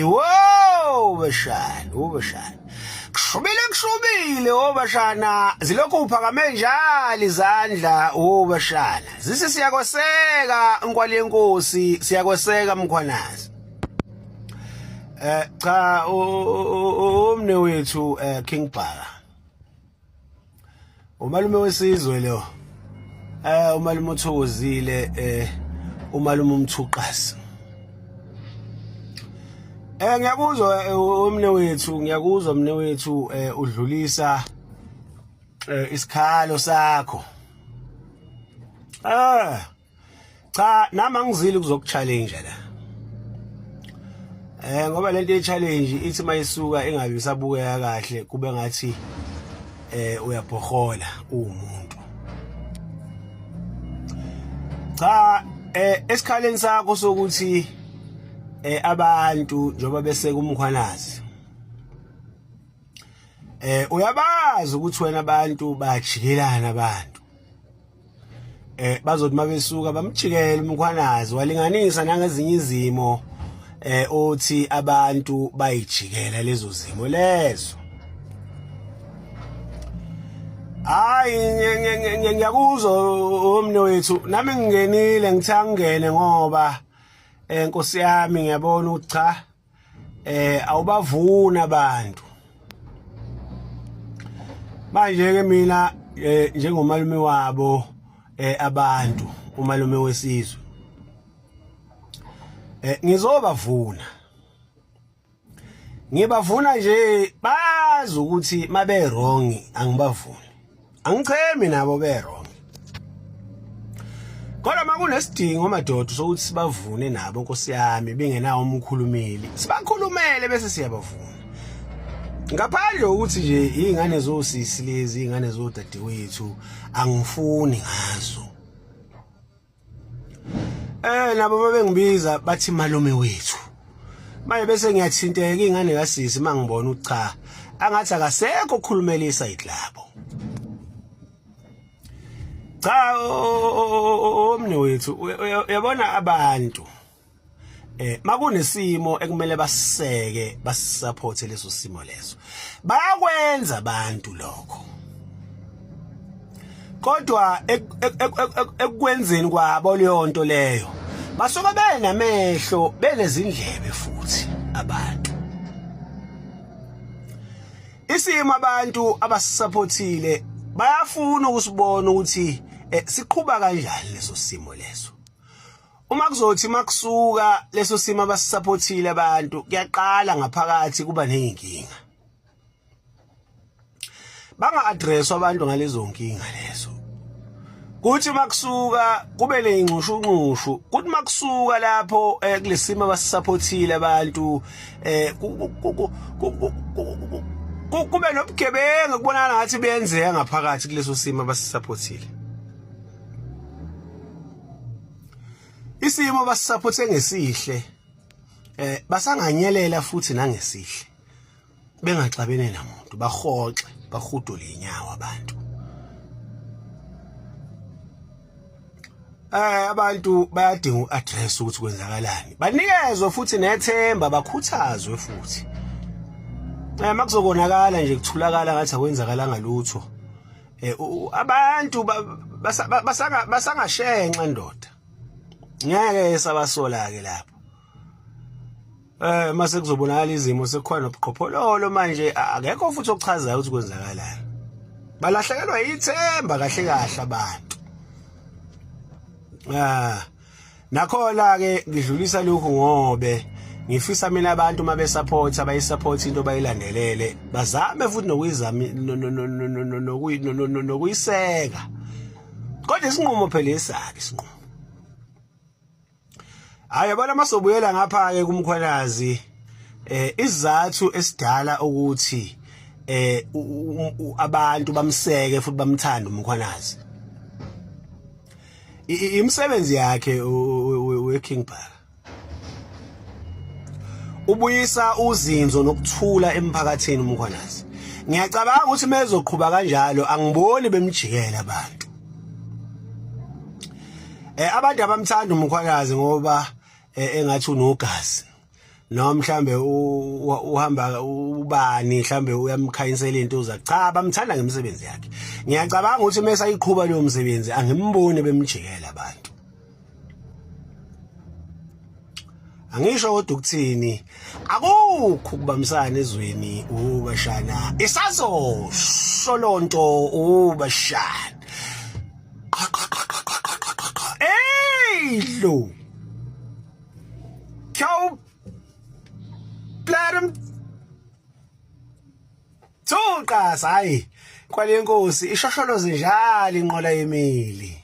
Wow, bashana. Kushubile obashana. Zilokhu uphakame njalo izandla obashana. Zisi siyakweseka nkwali yenkosi, siyakweseka mkhwanazi. Cha umne wethu King Bhaka. Umalume wesizwe lo. Umalume uthokozile umalume umthuqasi. Ngiyakuzwa mne wethu udlulisa isikhalo sakho. Cha nami angizili kuzokuchallenge la. Ngoba lento ye-challenge ithi mayisuka engabe isabukeka kahle kube ngathi uyabhohola umuntu. Cha esikhaleni sakho sokuthi abantu njoba beseka umkhwanazi uyabazi ukuthi wena abantu bajikelana abantu bazothi mabesuka bamjikela umkhwanazi walinganisa nangezinye izimo othi abantu bayijikela lezo zimo lezo. Hayi ngiyakuzwa omne wethu nami ngingenile ngithanga ngene ngoba Nkosi yami ngiyabona ukuthi cha awubavuna abantu manje ke mina njengomalume wabo abantu umalume wesizwe ngizobavuna ngibavuna nje bazi ukuthi mabe wrong angibavuni angichemi nabo be wrong. Kodwa makunesidingo madoda sokuthi sibavune nabo Nkosi yami bengenawo umkhulumeli sibakhulumele bese siyabavuna. Ngaphandle ukuthi nje izingane zosisi lezi izingane zodadewethu angifuni ngazo. Nabo babengibiza bathi malume wethu. Manje bese ngiyathinteka izingane kasisi mangibona ukuthi cha angathi akasekho ukukhulumela isayidi labo. Cha omne wethu uyabona abantu makunesimo ekumele basiseke basisupport leso simo leso bayakwenza abantu lokho kodwa ekwenzeni kwabo leyo nto leyo basuka benamehlo benezindlebe futhi abantu isimo abantu abasisupportile bayafuna ukusibona ukuthi siqhubha kanjani leso simo leso. Uma kuzothi makusuka leso simo abasisupportile abantu kuyaqala ngaphakathi kuba nezinkinga. Banga address abantu ngalezo nkinga lezo. Kuthi makusuka kube leinqushunqushu, kuthi makusuka lapho kulesimo abasisupportile abantu kube nobugebengu kubonana ngathi benzeka ngaphakathi kuleso simo abasisupportile. Isimo basisupport ngesihle basanganyelela futhi nangesihle bengaxabene namuntu bahoxe bahudule inyawo abantu. Abantu bayadinga uaddress ukuthi kwenzakalani banikezwe futhi nethemba bakhuthazwe futhi makuzokonakala nje kuthulakala ngathi akwenzakalanga lutho abantu basangashenxa ndoda ngeke sabasola ke lapho mase kuzobonakala izimo sekukhona nobuqhophololo manje akekho futhi okuchazayo ukuthi kwenzakalani balahlekelwa yithemba kahle kahle abantu. Nakhona ke ngidlulisa lokhu ngobe ngifisa mina abantu mabesupport abayisupport into bayilandelele bazame futhi nokuyizama nokuyiseka kodwa isinqumo phela esakhe isinqumo. Hayi bona masobuyela ngapha ke kumkhwanazi isizathu esidala ukuthi abantu bamseke futhi bamthanda umkhwanazi imsebenzi yakhe we-King Bhaka ubuyisa uzinzo nokuthula emphakathini umkhwanazi. Ngiyacabanga ukuthi mezoqhubha kanjalo angiboni bemjikela abantu. Abantu abamthanda umkhwanazi ngoba engathi unogazi noma mhlambe uhamba ubani mhlambe uyamkhanyisela into uza cha bamthanda ngemsebenzi yakhe. Ngiyacabanga ukuthi mase ayiqhubha leyo msebenzi angimboni bemjikela abantu. Angisho kodwa ukuthini akukho ukubambisana ezweni ubashana isazo solonto ubashana. Lo Kau Bladem Tuqa hayi kwale nkosi ishosholoze njalo inqola yemili.